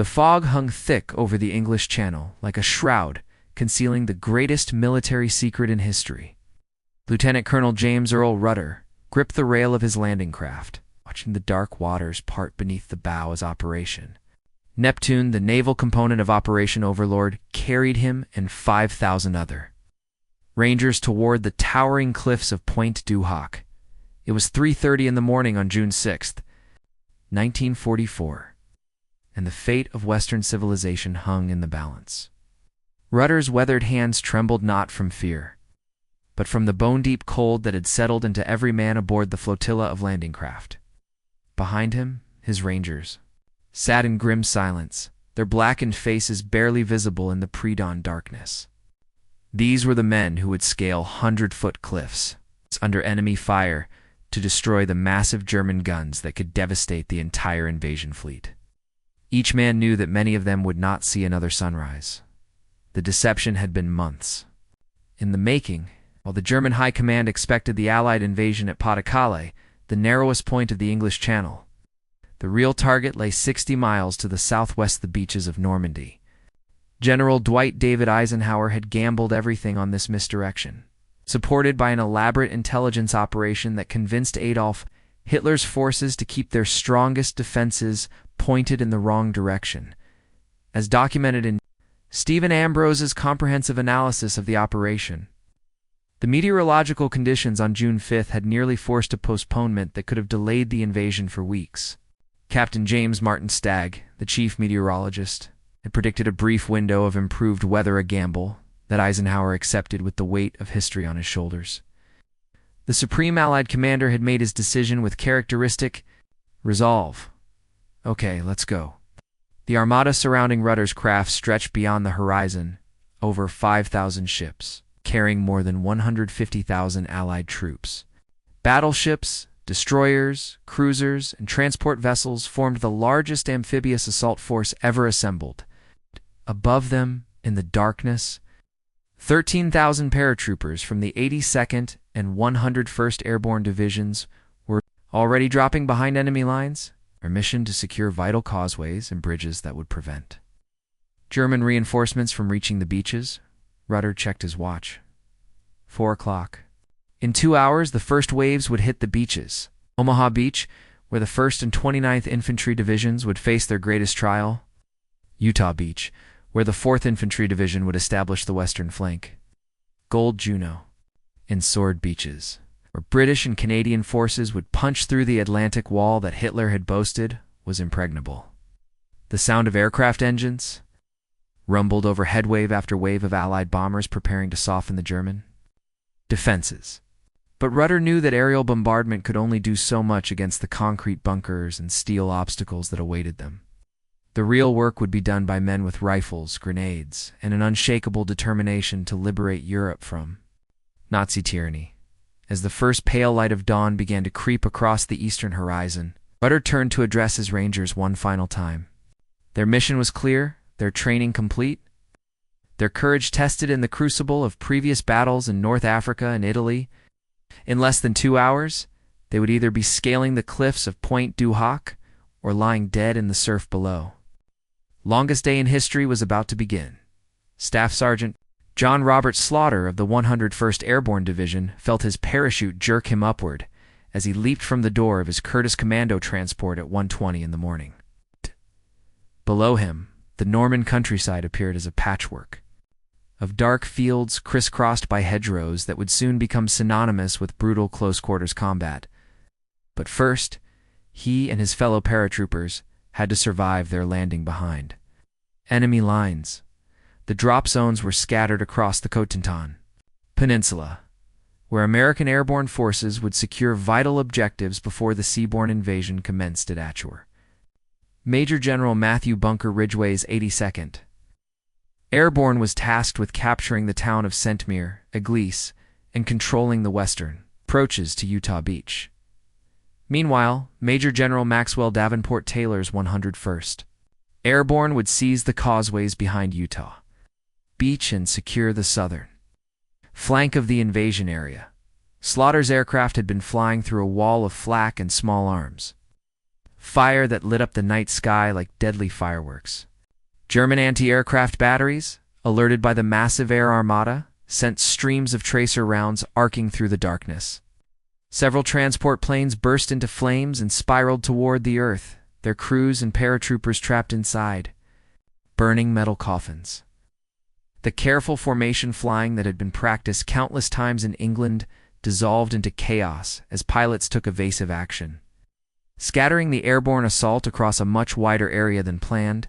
The fog hung thick over the English Channel, like a shroud, concealing the greatest military secret in history. Lieutenant Colonel James Earl Rudder gripped the rail of his landing craft, watching the dark waters part beneath the bow as Operation Neptune, the naval component of Operation Overlord, carried him and 5,000 other Rangers toward the towering cliffs of Point du Hoc. It was 3:30 in the morning on June 6, 1944, and the fate of Western civilization hung in the balance. Rudder's weathered hands trembled not from fear, but from the bone-deep cold that had settled into every man aboard the flotilla of landing craft. Behind him, his Rangers sat in grim silence, their blackened faces barely visible in the pre-dawn darkness. These were the men who would scale 100-foot cliffs under enemy fire to destroy the massive German guns that could devastate the entire invasion fleet. Each man knew that many of them would not see another sunrise. The deception had been months in the making. While the German High Command expected the Allied invasion at Pas-de-Calais, the narrowest point of the English Channel, the real target lay 60 miles to the southwest of the beaches of Normandy. General Dwight David Eisenhower had gambled everything on this misdirection, supported by an elaborate intelligence operation that convinced Adolf Hitler's forces to keep their strongest defenses pointed in the wrong direction, as documented in Stephen Ambrose's comprehensive analysis of the operation. The meteorological conditions on June 5th had nearly forced a postponement that could have delayed the invasion for weeks. Captain James Martin Stagg, the chief meteorologist, had predicted a brief window of improved weather, a gamble that Eisenhower accepted with the weight of history on his shoulders. The Supreme Allied Commander had made his decision with characteristic resolve. Okay, let's go. The armada surrounding Rudder's craft stretched beyond the horizon, over 5,000 ships, carrying more than 150,000 Allied troops. Battleships, destroyers, cruisers, and transport vessels formed the largest amphibious assault force ever assembled. Above them, in the darkness, 13,000 paratroopers from the 82nd and 101st Airborne Divisions were already dropping behind enemy lines, their mission to secure vital causeways and bridges that would prevent German reinforcements from reaching the beaches. Rudder checked his watch. 4 o'clock. In 2 hours, the first waves would hit the beaches. Omaha Beach, where the 1st and 29th Infantry Divisions would face their greatest trial. Utah Beach, where the 4th Infantry Division would establish the western flank. Gold Juno, and Sword Beaches, where British and Canadian forces would punch through the Atlantic wall that Hitler had boasted was impregnable. The sound of aircraft engines rumbled over headwave after wave of Allied bombers preparing to soften the German defenses. But Rudder knew that aerial bombardment could only do so much against the concrete bunkers and steel obstacles that awaited them. The real work would be done by men with rifles, grenades, and an unshakable determination to liberate Europe from Nazi tyranny. As the first pale light of dawn began to creep across the eastern horizon, Rudder turned to address his Rangers one final time. Their mission was clear, their training complete, their courage tested in the crucible of previous battles in North Africa and Italy. In less than 2 hours, they would either be scaling the cliffs of Point du Hoc or lying dead in the surf below. Longest day in history was about to begin. Staff Sergeant John Robert Slaughter of the 101st Airborne Division felt his parachute jerk him upward as he leaped from the door of his Curtiss Commando transport at 1:20 in the morning. Below him, the Norman countryside appeared as a patchwork of dark fields crisscrossed by hedgerows that would soon become synonymous with brutal close-quarters combat. But first, he and his fellow paratroopers had to survive their landing behind enemy lines. The drop zones were scattered across the Cotentin Peninsula, where American airborne forces would secure vital objectives before the seaborne invasion commenced at Atchur. Major General Matthew Bunker Ridgway's 82nd Airborne was tasked with capturing the town of Saint-Mere, Église, and controlling the western approaches to Utah Beach. Meanwhile, Major General Maxwell Davenport Taylor's 101st Airborne would seize the causeways behind Utah Beach and secure the southern flank of the invasion area. Slaughter's aircraft had been flying through a wall of flak and small arms, fire that lit up the night sky like deadly fireworks. German anti-aircraft batteries, alerted by the massive air armada, sent streams of tracer rounds arcing through the darkness. Several transport planes burst into flames and spiraled toward the earth, their crews and paratroopers trapped inside, burning metal coffins. The careful formation flying that had been practiced countless times in England dissolved into chaos as pilots took evasive action. Scattering the airborne assault across a much wider area than planned,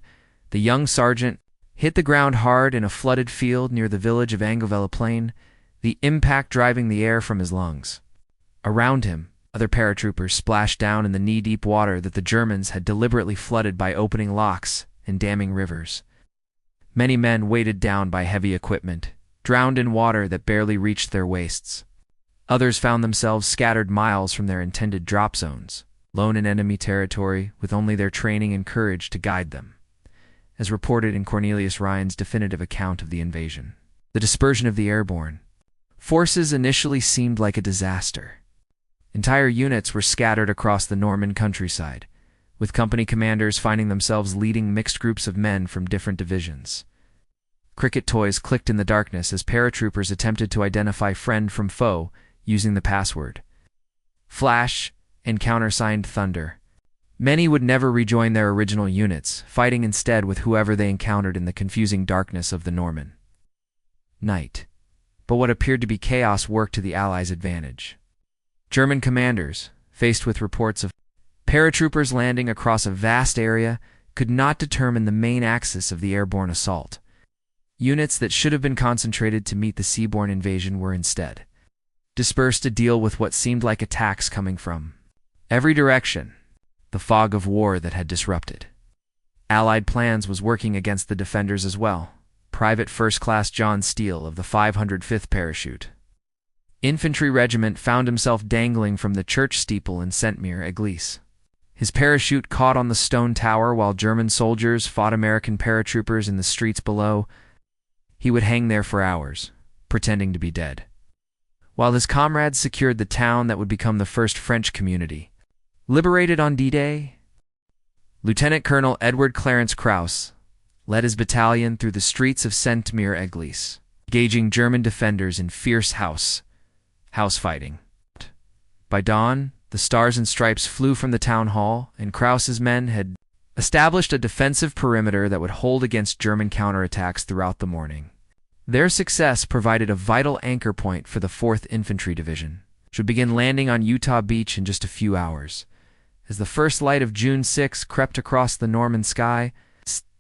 the young sergeant hit the ground hard in a flooded field near the village of Angevella Plain, the impact driving the air from his lungs. Around him, other paratroopers splashed down in the knee-deep water that the Germans had deliberately flooded by opening locks and damming rivers. Many men weighted down by heavy equipment, drowned in water that barely reached their waists. Others found themselves scattered miles from their intended drop zones, lone in enemy territory with only their training and courage to guide them, as reported in Cornelius Ryan's definitive account of the invasion. The dispersion of the airborne forces initially seemed like a disaster. Entire units were scattered across the Norman countryside, with company commanders finding themselves leading mixed groups of men from different divisions. Cricket toys clicked in the darkness as paratroopers attempted to identify friend from foe using the password Flash and countersigned Thunder. Many would never rejoin their original units, fighting instead with whoever they encountered in the confusing darkness of the Norman night. But what appeared to be chaos worked to the Allies' advantage. German commanders, faced with reports of paratroopers landing across a vast area, could not determine the main axis of the airborne assault. Units that should have been concentrated to meet the seaborne invasion were instead dispersed to deal with what seemed like attacks coming from every direction, the fog of war that had disrupted Allied plans was working against the defenders as well. Private First Class John Steele of the 505th Parachute Infantry Regiment found himself dangling from the church steeple in Saint-Mir-Église. His parachute caught on the stone tower while German soldiers fought American paratroopers in the streets below. He would hang there for hours, pretending to be dead, while his comrades secured the town that would become the first French community. Liberated on D-Day, Lieutenant Colonel Edward Clarence Krauss led his battalion through the streets of Saint-Mir-Église, engaging German defenders in fierce house fighting. By dawn, the Stars and Stripes flew from the town hall, and Krauss's men had established a defensive perimeter that would hold against German counterattacks throughout the morning. Their success provided a vital anchor point for the 4th Infantry Division, which would begin landing on Utah Beach in just a few hours. As the first light of June 6 crept across the Norman sky,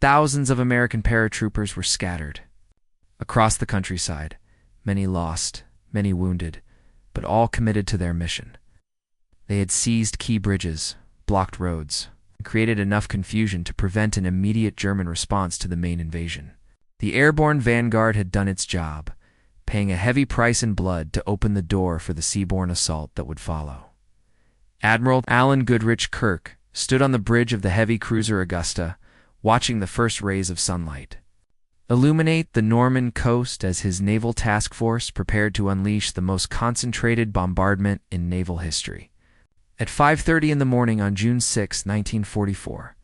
thousands of American paratroopers were scattered across the countryside, many lost, many wounded, but all committed to their mission. They had seized key bridges, blocked roads, and created enough confusion to prevent an immediate German response to the main invasion. The airborne vanguard had done its job, paying a heavy price in blood to open the door for the seaborne assault that would follow. Admiral Alan Goodrich Kirk stood on the bridge of the heavy cruiser Augusta, watching the first rays of sunlight illuminate the Norman coast as his naval task force prepared to unleash the most concentrated bombardment in naval history. At 5:30 in the morning on June 6, 1944,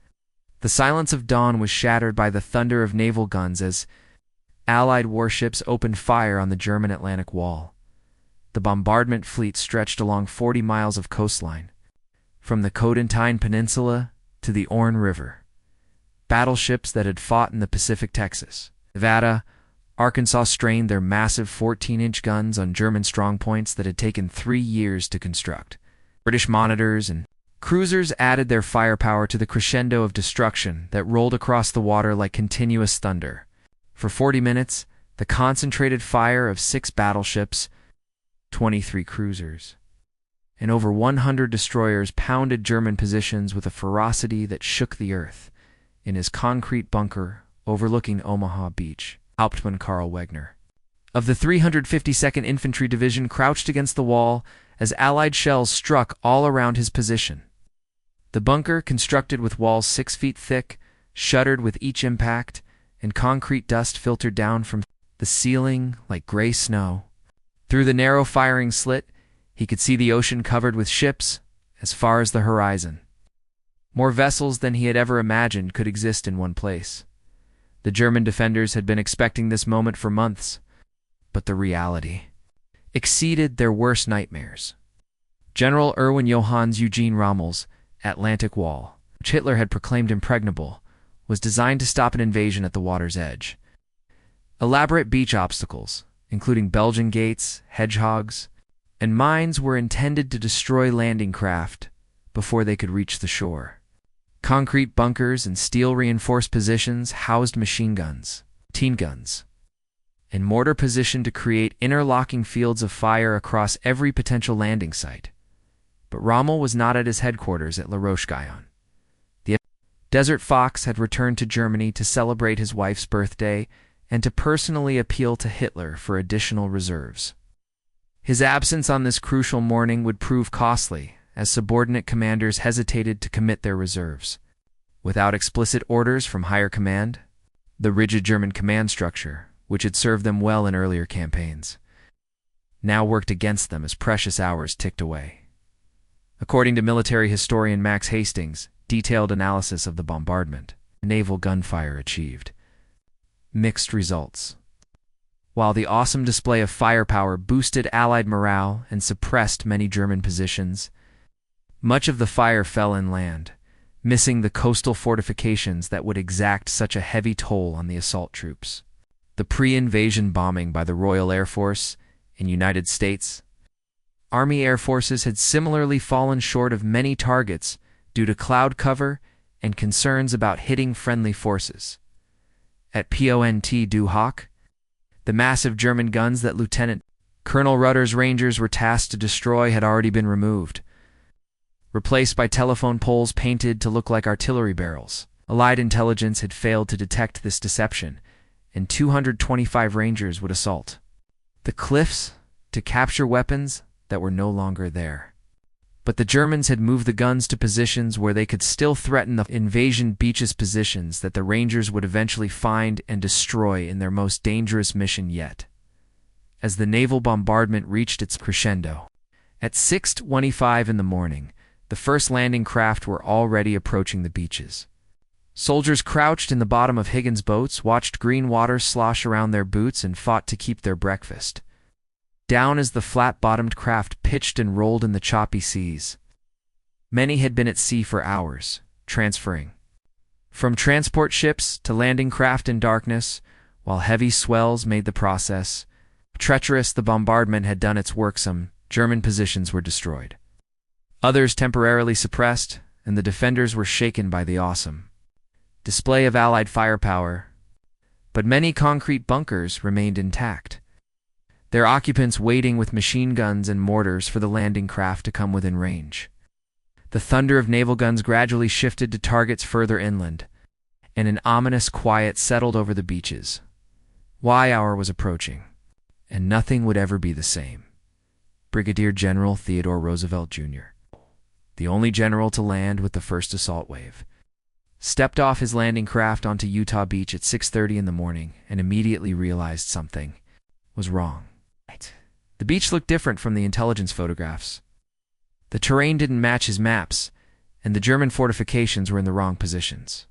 the silence of dawn was shattered by the thunder of naval guns as Allied warships opened fire on the German Atlantic Wall. The bombardment fleet stretched along 40 miles of coastline, from the Codentine Peninsula to the Orne River. Battleships that had fought in the Pacific, Texas, Nevada, Arkansas strained their massive 14-inch guns on German strongpoints that had taken 3 years to construct. British monitors and cruisers added their firepower to the crescendo of destruction that rolled across the water like continuous thunder. For 40 minutes, the concentrated fire of 6 battleships, 23 cruisers, and over 100 destroyers pounded German positions with a ferocity that shook the earth. In his concrete bunker overlooking Omaha Beach, Hauptmann Karl Wegner of the 352nd Infantry Division crouched against the wall as Allied shells struck all around his position. The bunker, constructed with walls 6 feet thick, shuddered with each impact, and concrete dust filtered down from the ceiling like gray snow. Through the narrow firing slit, he could see the ocean covered with ships as far as the horizon. More vessels than he had ever imagined could exist in one place. The German defenders had been expecting this moment for months, but the reality exceeded their worst nightmares. General Erwin Johannes Eugene Rommel's Atlantic Wall, which Hitler had proclaimed impregnable, was designed to stop an invasion at the water's edge. Elaborate beach obstacles, including Belgian gates, hedgehogs, and mines, were intended to destroy landing craft before they could reach the shore. Concrete bunkers and steel-reinforced positions housed machine guns, and mortar positioned to create interlocking fields of fire across every potential landing site. But Rommel was not at his headquarters at La Roche-Guyon. The Desert Fox had returned to Germany to celebrate his wife's birthday and to personally appeal to Hitler for additional reserves. His absence on this crucial morning would prove costly, as subordinate commanders hesitated to commit their reserves. Without explicit orders from higher command, the rigid German command structure, which had served them well in earlier campaigns, now worked against them as precious hours ticked away. According to military historian Max Hastings' detailed analysis of the bombardment, naval gunfire achieved mixed results. While the awesome display of firepower boosted Allied morale and suppressed many German positions, much of the fire fell inland, missing the coastal fortifications that would exact such a heavy toll on the assault troops. The pre-invasion bombing by the Royal Air Force in United States Army Air Forces had similarly fallen short of many targets due to cloud cover and concerns about hitting friendly forces. At Pont du Hoc, the massive German guns that Lieutenant Colonel Rutter's Rangers were tasked to destroy had already been removed, replaced by telephone poles painted to look like artillery barrels. Allied intelligence had failed to detect this deception, and 225 Rangers would assault the cliffs to capture weapons that were no longer there. But the Germans had moved the guns to positions where they could still threaten the invasion beaches, positions that the Rangers would eventually find and destroy in their most dangerous mission yet. As the naval bombardment reached its crescendo, at 6:25 in the morning, the first landing craft were already approaching the beaches. Soldiers crouched in the bottom of Higgins' boats, watched green water slosh around their boots, and fought to keep their breakfast down as the flat-bottomed craft pitched and rolled in the choppy seas. Many had been at sea for hours, transferring from transport ships to landing craft in darkness, while heavy swells made the process treacherous. The bombardment had done its work. Some German positions were destroyed, others temporarily suppressed, and the defenders were shaken by the awesome display of Allied firepower. But many concrete bunkers remained intact, their occupants waiting with machine guns and mortars for the landing craft to come within range. The thunder of naval guns gradually shifted to targets further inland, and an ominous quiet settled over the beaches. WWII hour was approaching, and nothing would ever be the same. Brigadier General Theodore Roosevelt, Jr., the only general to land with the first assault wave, stepped off his landing craft onto Utah Beach at 6:30 in the morning and immediately realized something was wrong. The beach looked different from the intelligence photographs. The terrain didn't match his maps, and the German fortifications were in the wrong positions.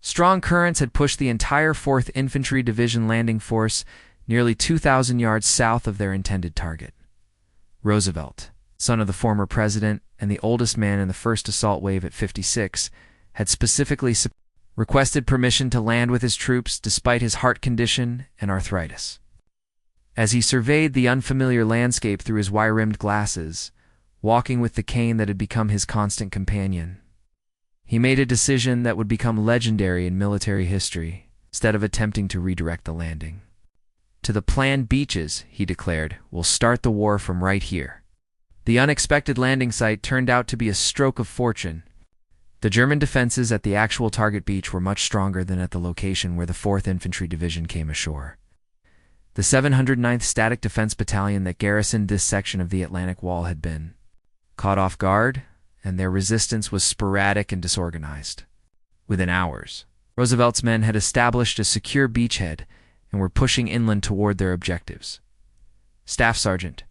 Strong currents had pushed the entire 4th Infantry Division landing force nearly 2,000 yards south of their intended target. Roosevelt, son of the former president and the oldest man in the first assault wave at 56, had specifically requested permission to land with his troops despite his heart condition and arthritis. As he surveyed the unfamiliar landscape through his wire-rimmed glasses, walking with the cane that had become his constant companion, he made a decision that would become legendary in military history. Instead of attempting to redirect the landing to the planned beaches, he declared, "We'll start the war from right here." The unexpected landing site turned out to be a stroke of fortune. The German defenses at the actual target beach were much stronger than at the location where the 4th Infantry Division came ashore. The 709th Static Defense Battalion that garrisoned this section of the Atlantic Wall had been caught off guard, and their resistance was sporadic and disorganized. Within hours, Roosevelt's men had established a secure beachhead and were pushing inland toward their objectives. Staff Sergeant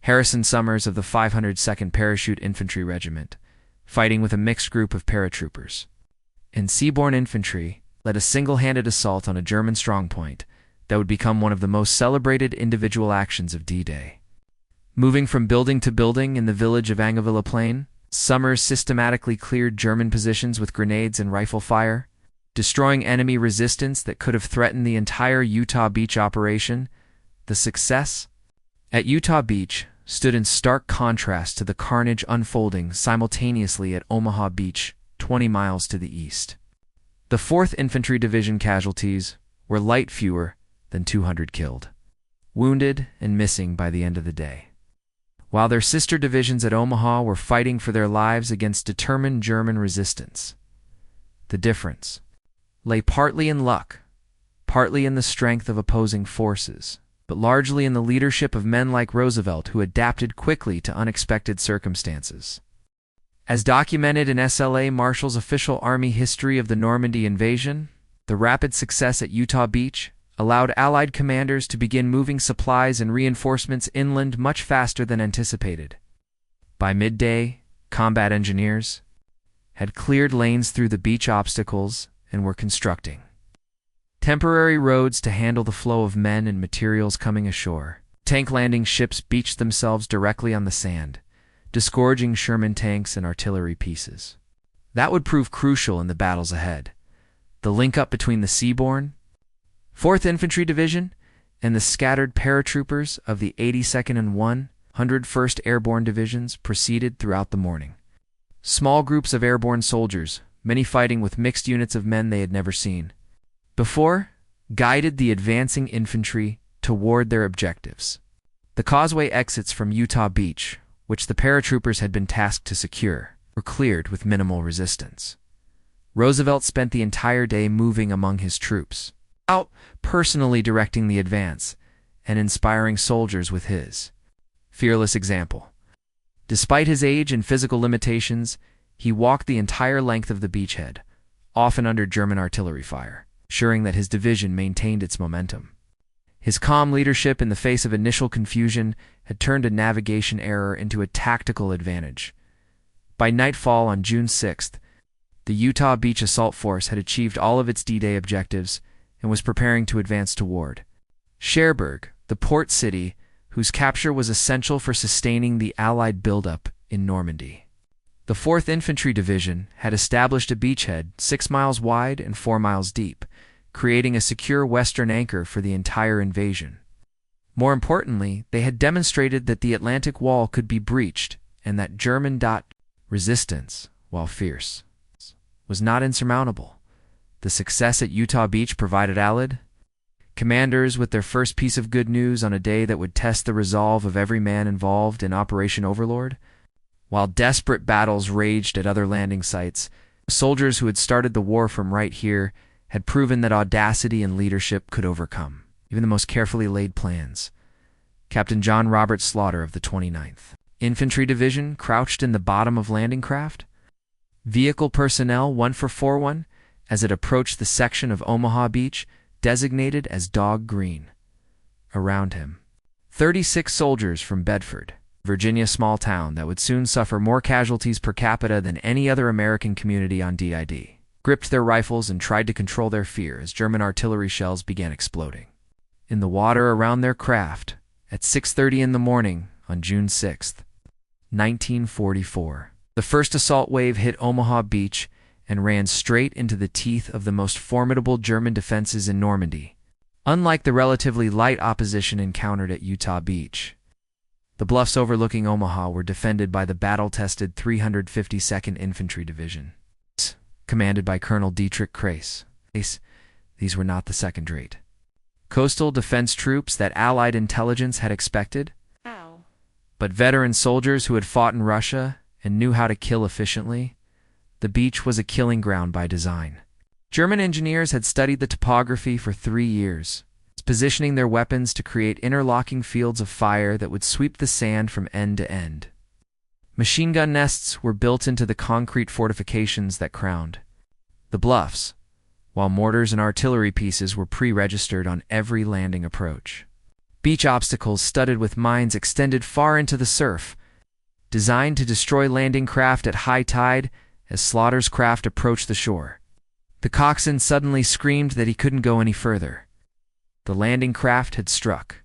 Harrison Summers of the 502nd Parachute Infantry Regiment, fighting with a mixed group of paratroopers and seaborne infantry, led a single-handed assault on a German strongpoint that would become one of the most celebrated individual actions of D-Day. Moving from building to building in the village of Angevilla Plain, Summers systematically cleared German positions with grenades and rifle fire, destroying enemy resistance that could have threatened the entire Utah Beach operation. The success at Utah Beach stood in stark contrast to the carnage unfolding simultaneously at Omaha Beach, 20 miles to the east. The 4th Infantry Division casualties were light fewer than 200 killed, wounded, and missing by the end of the day, while their sister divisions at Omaha were fighting for their lives against determined German resistance. The difference lay partly in luck, partly in the strength of opposing forces, but largely in the leadership of men like Roosevelt who adapted quickly to unexpected circumstances. As documented in SLA Marshall's official Army history of the Normandy invasion, the rapid success at Utah Beach allowed Allied commanders to begin moving supplies and reinforcements inland much faster than anticipated. By midday, combat engineers had cleared lanes through the beach obstacles and were constructing temporary roads to handle the flow of men and materials coming ashore. Tank landing ships beached themselves directly on the sand, disgorging Sherman tanks and artillery pieces. That would prove crucial in the battles ahead. The link-up between the Seaborne 4th Infantry Division and the scattered paratroopers of the 82nd and 101st Airborne Divisions proceeded throughout the morning. Small groups of airborne soldiers, many fighting with mixed units of men they had never seen before, guided the advancing infantry toward their objectives. The causeway exits from Utah Beach, which the paratroopers had been tasked to secure, were cleared with minimal resistance. Roosevelt spent the entire day moving among his troops, out personally directing the advance and inspiring soldiers with his fearless example. Despite his age and physical limitations, he walked the entire length of the beachhead, often under German artillery fire, ensuring that his division maintained its momentum. His calm leadership in the face of initial confusion had turned a navigation error into a tactical advantage. By nightfall on June 6th, the Utah Beach Assault Force had achieved all of its D-Day objectives and was preparing to advance toward Cherbourg, the port city whose capture was essential for sustaining the Allied buildup in Normandy. The 4th Infantry Division had established a beachhead 6 miles wide and 4 miles deep, creating a secure western anchor for the entire invasion. More importantly, they had demonstrated that the Atlantic Wall could be breached and that German resistance, while fierce, was not insurmountable. The success at Utah Beach provided Allied commanders with their first piece of good news on a day that would test the resolve of every man involved in Operation Overlord. While desperate battles raged at other landing sites, soldiers who had started the war from right here had proven that audacity and leadership could overcome even the most carefully laid plans. Captain John Robert Slaughter of the 29th Infantry Division crouched in the bottom of landing craft. Vehicle personnel 1 as it approached the section of Omaha Beach designated as Dog Green. Around him, 36 soldiers from Bedford, Virginia, small town that would soon suffer more casualties per capita than any other American community on DID, gripped their rifles and tried to control their fear as German artillery shells began exploding. In the water around their craft, at 6:30 in the morning on June 6, 1944, the first assault wave hit Omaha Beach and ran straight into the teeth of the most formidable German defenses in Normandy. Unlike the relatively light opposition encountered at Utah Beach, the bluffs overlooking Omaha were defended by the battle-tested 352nd Infantry Division, commanded by Colonel Dietrich Krase. These were not the second-rate coastal defense troops that Allied intelligence had expected, but veteran soldiers who had fought in Russia and knew how to kill efficiently. The beach was a killing ground by design. German engineers had studied the topography for 3 years, positioning their weapons to create interlocking fields of fire that would sweep the sand from end to end. Machine gun nests were built into the concrete fortifications that crowned the bluffs, while mortars and artillery pieces were pre-registered on every landing approach. Beach obstacles studded with mines extended far into the surf, designed to destroy landing craft at high tide as Slaughter's craft approached the shore. The coxswain suddenly screamed that he couldn't go any further. The landing craft had struck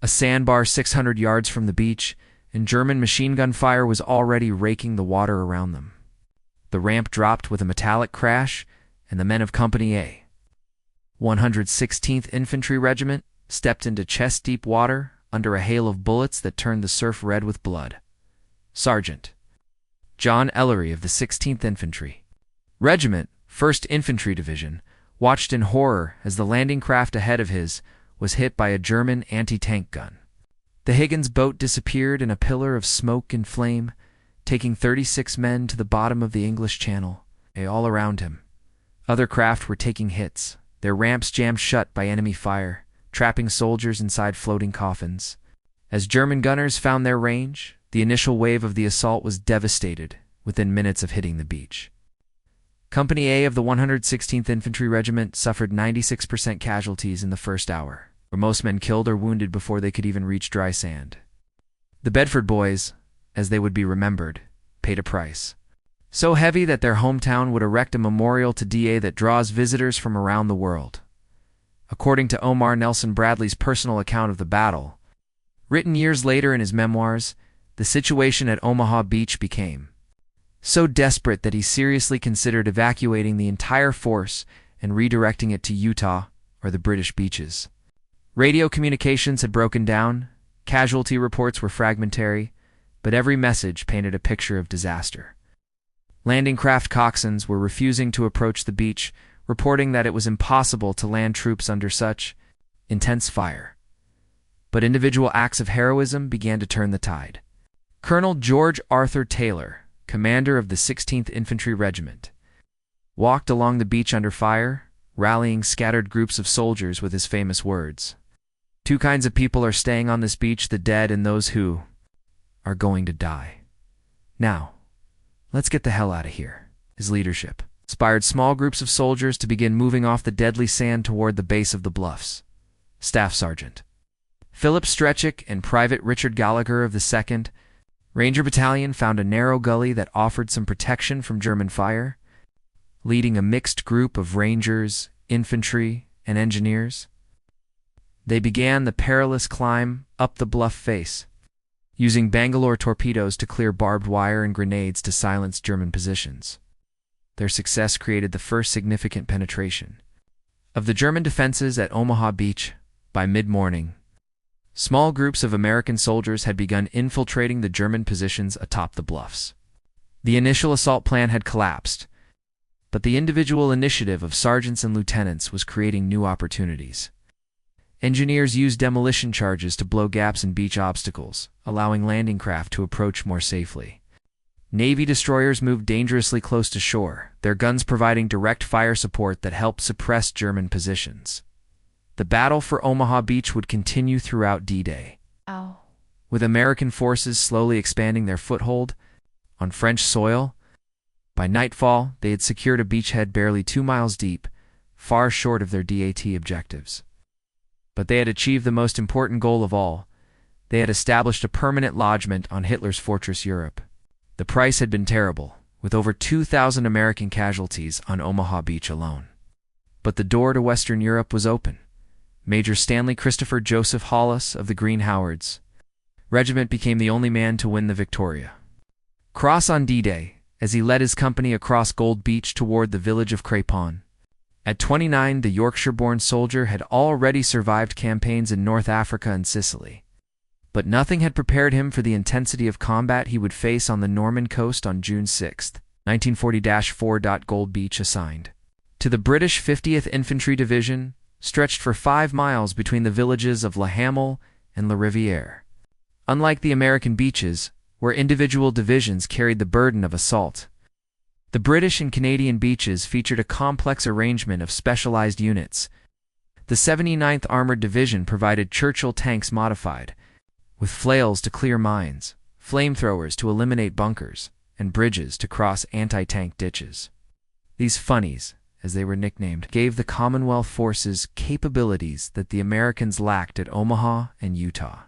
a sandbar 600 yards from the beach, and German machine gun fire was already raking the water around them. The ramp dropped with a metallic crash, and the men of Company A, 116th Infantry Regiment, stepped into chest-deep water under a hail of bullets that turned the surf red with blood. Sergeant John Ellery of the 16th Infantry Regiment, 1st Infantry Division, watched in horror as the landing craft ahead of his was hit by a German anti-tank gun. The Higgins boat disappeared in a pillar of smoke and flame, taking 36 men to the bottom of the English Channel, all around him. Other craft were taking hits, their ramps jammed shut by enemy fire, trapping soldiers inside floating coffins. As German gunners found their range, the initial wave of the assault was devastated within minutes of hitting the beach. Company A of the 116th Infantry Regiment suffered 96% casualties in the first hour, where most men killed or wounded before they could even reach dry sand. The Bedford Boys, as they would be remembered, paid a price so heavy that their hometown would erect a memorial to DA that draws visitors from around the world. According to Omar Nelson Bradley's personal account of the battle, written years later in his memoirs, the situation at Omaha Beach became so desperate that he seriously considered evacuating the entire force and redirecting it to Utah or the British beaches. Radio communications had broken down, casualty reports were fragmentary, but every message painted a picture of disaster. Landing craft coxswains were refusing to approach the beach, reporting that it was impossible to land troops under such intense fire. But individual acts of heroism began to turn the tide. Colonel George Arthur Taylor, commander of the 16th Infantry Regiment, walked along the beach under fire, rallying scattered groups of soldiers with his famous words, "Two kinds of people are staying on this beach, the dead and those who are going to die. Now, let's get the hell out of here." His leadership inspired small groups of soldiers to begin moving off the deadly sand toward the base of the bluffs. Staff Sergeant Philip Stretchick and Private Richard Gallagher of the 2nd Ranger Battalion found a narrow gully that offered some protection from German fire, leading a mixed group of Rangers, infantry, and engineers. They began the perilous climb up the bluff face, using Bangalore torpedoes to clear barbed wire and grenades to silence German positions. Their success created the first significant penetration of the German defenses at Omaha Beach. By mid-morning, small groups of American soldiers had begun infiltrating the German positions atop the bluffs. The initial assault plan had collapsed, but the individual initiative of sergeants and lieutenants was creating new opportunities. Engineers used demolition charges to blow gaps in beach obstacles, allowing landing craft to approach more safely. Navy destroyers moved dangerously close to shore, their guns providing direct fire support that helped suppress German positions. The battle for Omaha Beach would continue throughout D-Day, with American forces slowly expanding their foothold on French soil. By nightfall, they had secured a beachhead barely 2 miles deep, far short of their DAT objectives. But they had achieved the most important goal of all. They had established a permanent lodgment on Hitler's fortress Europe. The price had been terrible, with over 2,000 American casualties on Omaha Beach alone. But the door to Western Europe was open. Major Stanley Christopher Joseph Hollis of the Green Howards Regiment became the only man to win the Victoria Cross on D-Day as he led his company across Gold Beach toward the village of Crepon. At 29, the Yorkshire-born soldier had already survived campaigns in North Africa and Sicily. But nothing had prepared him for the intensity of combat he would face on the Norman coast on June 6, 1940-4. Gold Beach assigned to the British 50th Infantry Division, stretched for 5 miles between the villages of La Hamel and La Riviere. Unlike the American beaches, where individual divisions carried the burden of assault, the British and Canadian beaches featured a complex arrangement of specialized units. The 79th Armored Division provided Churchill tanks modified, with flails to clear mines, flamethrowers to eliminate bunkers, and bridges to cross anti-tank ditches. These funnies, as they were nicknamed, gave the Commonwealth forces capabilities that the Americans lacked at Omaha and Utah.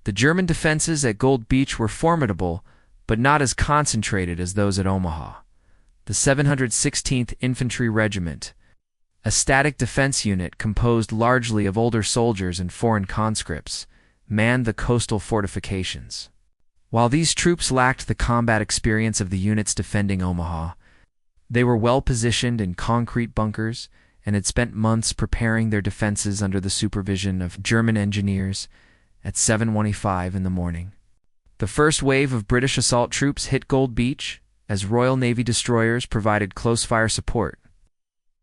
The German defenses at Gold Beach were formidable, but not as concentrated as those at Omaha. The 716th Infantry Regiment, a static defense unit composed largely of older soldiers and foreign conscripts, manned the coastal fortifications. While these troops lacked the combat experience of the units defending Omaha, they were well positioned in concrete bunkers and had spent months preparing their defenses under the supervision of German engineers at 7:25 in the morning. The first wave of British assault troops hit Gold Beach as Royal Navy destroyers provided close-fire support.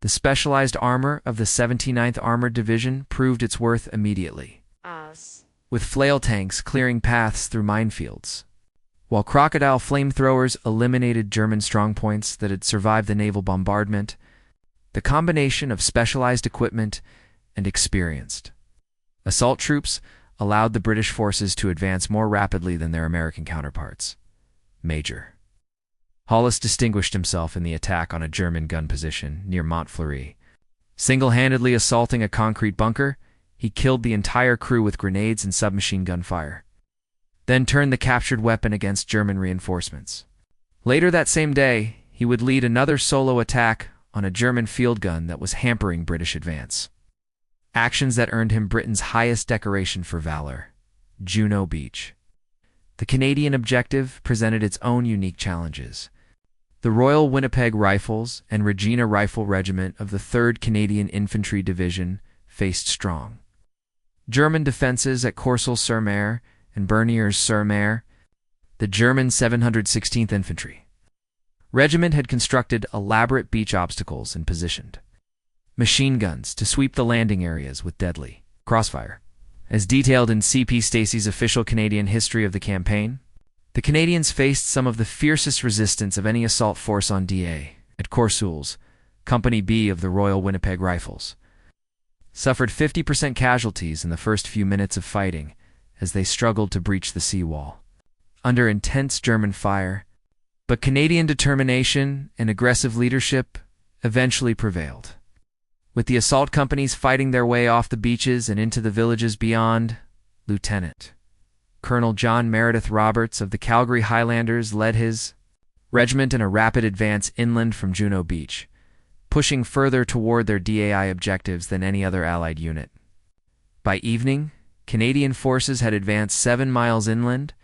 The specialized armor of the 79th Armored Division proved its worth immediately, with flail tanks clearing paths through minefields, while crocodile flamethrowers eliminated German strongpoints that had survived the naval bombardment. The combination of specialized equipment and experienced assault troops allowed the British forces to advance more rapidly than their American counterparts. Major Hollis distinguished himself in the attack on a German gun position near Montfleury. Single-handedly assaulting a concrete bunker, he killed the entire crew with grenades and submachine gun fire, then turned the captured weapon against German reinforcements. Later that same day, he would lead another solo attack on a German field gun that was hampering British advance. Actions that earned him Britain's highest decoration for valor, Juno Beach. The Canadian objective presented its own unique challenges. The Royal Winnipeg Rifles and Regina Rifle Regiment of the 3rd Canadian Infantry Division faced strong German defenses at Courcelles-sur-Mer and Berniers-sur-Mer. The German 716th Infantry Regiment had constructed elaborate beach obstacles and positioned machine guns to sweep the landing areas with deadly crossfire. As detailed in C.P. Stacey's official Canadian history of the campaign, the Canadians faced some of the fiercest resistance of any assault force on DA. At Courcelles, Company B of the Royal Winnipeg Rifles suffered 50% casualties in the first few minutes of fighting as they struggled to breach the seawall under intense German fire, but Canadian determination and aggressive leadership eventually prevailed. With the assault companies fighting their way off the beaches and into the villages beyond, Lieutenant Colonel John Meredith Roberts of the Calgary Highlanders led his regiment in a rapid advance inland from Juno Beach, pushing further toward their DAI objectives than any other Allied unit. By evening, Canadian forces had advanced 7 miles inland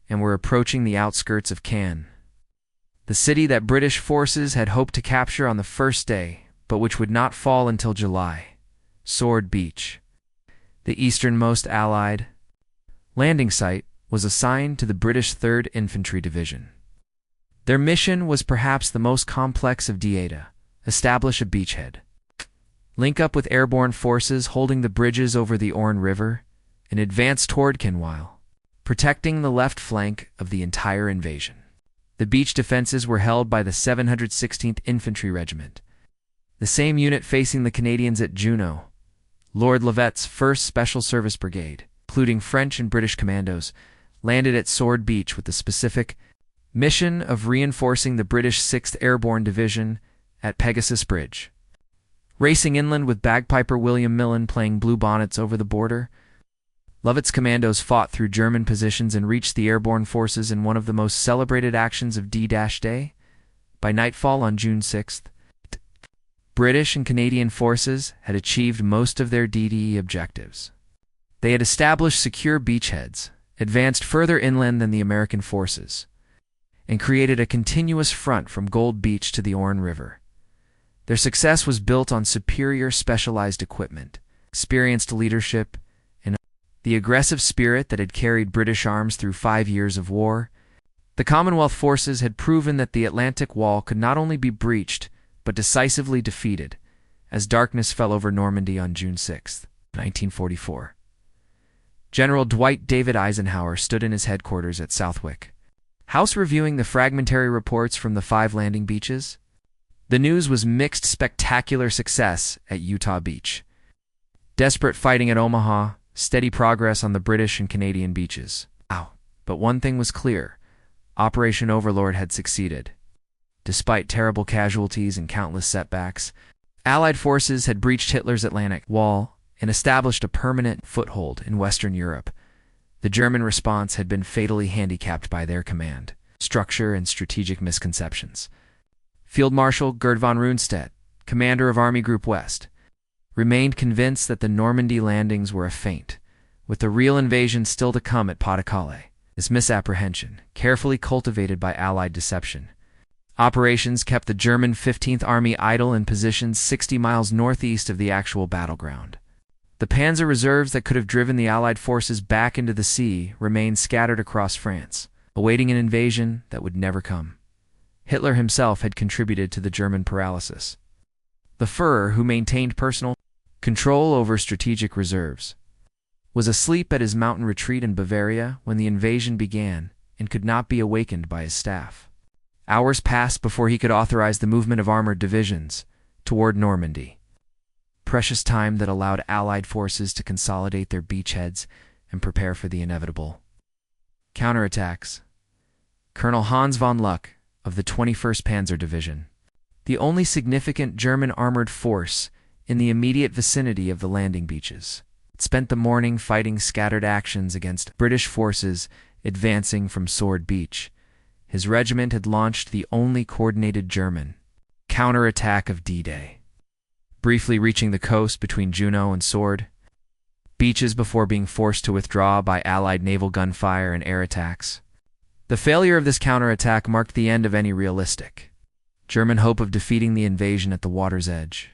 and were approaching the outskirts of Caen, the city that British forces had hoped to capture on the first day, but which would not fall until July. Sword Beach, the easternmost Allied landing site, was assigned to the British 3rd Infantry Division. Their mission was perhaps the most complex of DATA: establish a beachhead, link up with airborne forces holding the bridges over the Orne River, and advance toward Kinwil, protecting the left flank of the entire invasion. The beach defenses were held by the 716th Infantry Regiment, the same unit facing the Canadians at Juno. Lord Levet's 1st Special Service Brigade, including French and British commandos, landed at Sword Beach with the specific mission of reinforcing the British 6th Airborne Division at Pegasus Bridge. Racing inland with bagpiper William Millen playing bluebonnets over the border, Lovett's commandos fought through German positions and reached the airborne forces in one of the most celebrated actions of D-Day. By nightfall on June 6th, British and Canadian forces had achieved most of their DDE objectives. They had established secure beachheads, advanced further inland than the American forces, and created a continuous front from Gold Beach to the Orne River. Their success was built on superior specialized equipment, experienced leadership, and the aggressive spirit that had carried British arms through 5 years of war. The Commonwealth forces had proven that the Atlantic Wall could not only be breached, but decisively defeated, as darkness fell over Normandy on June 6, 1944. General Dwight David Eisenhower stood in his headquarters at Southwick House reviewing the fragmentary reports from the 5 landing beaches. The news was mixed spectacular success at Utah Beach, desperate fighting at Omaha, steady progress on the British and Canadian beaches. But one thing was clear: Operation Overlord had succeeded. Despite terrible casualties and countless setbacks, Allied forces had breached Hitler's Atlantic Wall and established a permanent foothold in Western Europe. The German response had been fatally handicapped by their command structure and strategic misconceptions. Field Marshal Gerd von Rundstedt, commander of Army Group West, remained convinced that the Normandy landings were a feint, with the real invasion still to come at Pas-de-Calais. This misapprehension, carefully cultivated by Allied deception, operations kept the German 15th Army idle in positions 60 miles northeast of the actual battleground. The panzer reserves that could have driven the Allied forces back into the sea remained scattered across France, awaiting an invasion that would never come. Hitler himself had contributed to the German paralysis. The Führer, who maintained personal control over strategic reserves, was asleep at his mountain retreat in Bavaria when the invasion began and could not be awakened by his staff. Hours passed before he could authorize the movement of armored divisions toward Normandy. Precious time that allowed Allied forces to consolidate their beachheads and prepare for the inevitable. Counterattacks. Colonel Hans von Luck of the 21st Panzer Division, the only significant German armored force in the immediate vicinity of the landing beaches, spent the morning fighting scattered actions against British forces advancing from Sword Beach. His regiment had launched the only coordinated German counterattack of D-Day, briefly reaching the coast between Juno and Sword Beaches before being forced to withdraw by Allied naval gunfire and air attacks. The failure of this counterattack marked the end of any realistic German hope of defeating the invasion at the water's edge,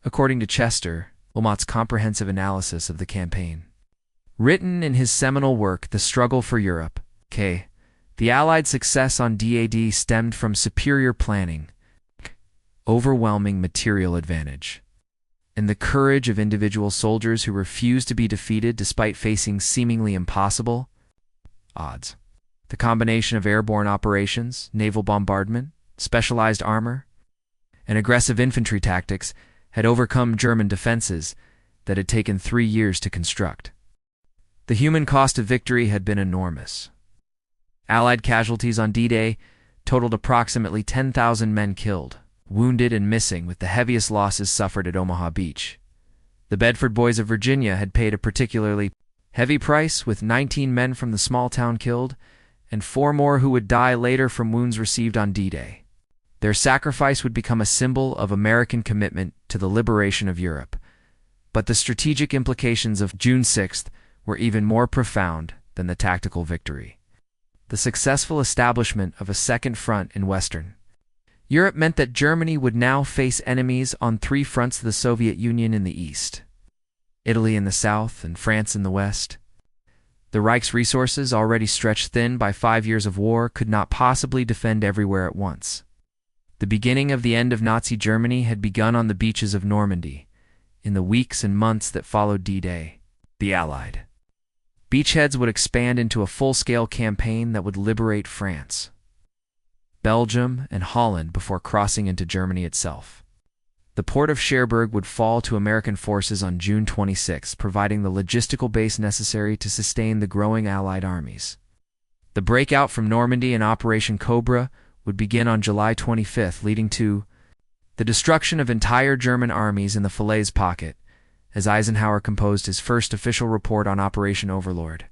according to Chester Wilmot's comprehensive analysis of the campaign. Written in his seminal work, The Struggle for Europe, the Allied success on DAD stemmed from superior planning, overwhelming material advantage, and the courage of individual soldiers who refused to be defeated despite facing seemingly impossible odds. The combination of airborne operations, naval bombardment, specialized armor, and aggressive infantry tactics had overcome German defenses that had taken 3 years to construct. The human cost of victory had been enormous. Allied casualties on D-Day totaled approximately 10,000 men killed, wounded, and missing, with the heaviest losses suffered at Omaha Beach. The Bedford Boys of Virginia had paid a particularly heavy price, with 19 men from the small town killed, and 4 more who would die later from wounds received on D-Day. Their sacrifice would become a symbol of American commitment to the liberation of Europe, but the strategic implications of June 6th were even more profound than the tactical victory. The successful establishment of a second front in Western Europe meant that Germany would now face enemies on 3 fronts of the Soviet Union in the east, Italy in the south, and France in the west. The Reich's resources, already stretched thin by 5 years of war, could not possibly defend everywhere at once. The beginning of the end of Nazi Germany had begun on the beaches of Normandy. In the weeks and months that followed D-Day, the Allied beachheads would expand into a full-scale campaign that would liberate France, Belgium, and Holland before crossing into Germany itself. The port of Cherbourg would fall to American forces on June 26, providing the logistical base necessary to sustain the growing Allied armies. The breakout from Normandy and Operation Cobra would begin on July 25, leading to the destruction of entire German armies in the Falaise Pocket, as Eisenhower composed his first official report on Operation Overlord.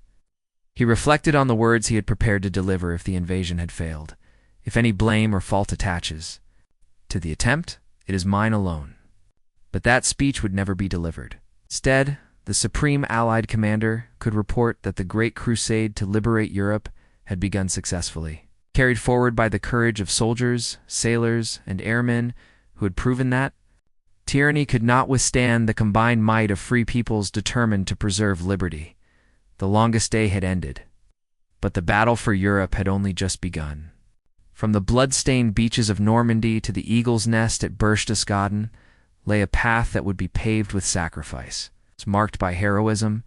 He reflected on the words he had prepared to deliver if the invasion had failed. If any blame or fault attaches to the attempt, it is mine alone. But that speech would never be delivered. Instead, the Supreme Allied Commander could report that the great crusade to liberate Europe had begun successfully, carried forward by the courage of soldiers, sailors, and airmen who had proven that tyranny could not withstand the combined might of free peoples determined to preserve liberty. The longest day had ended, but the battle for Europe had only just begun. From the blood-stained beaches of Normandy to the Eagle's Nest at Berchtesgaden lay a path that would be paved with sacrifice, marked by heroism,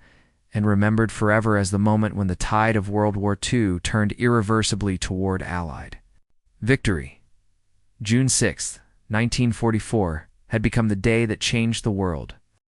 and remembered forever as the moment when the tide of World War II turned irreversibly toward Allied victory. June 6, 1944, had become the day that changed the world.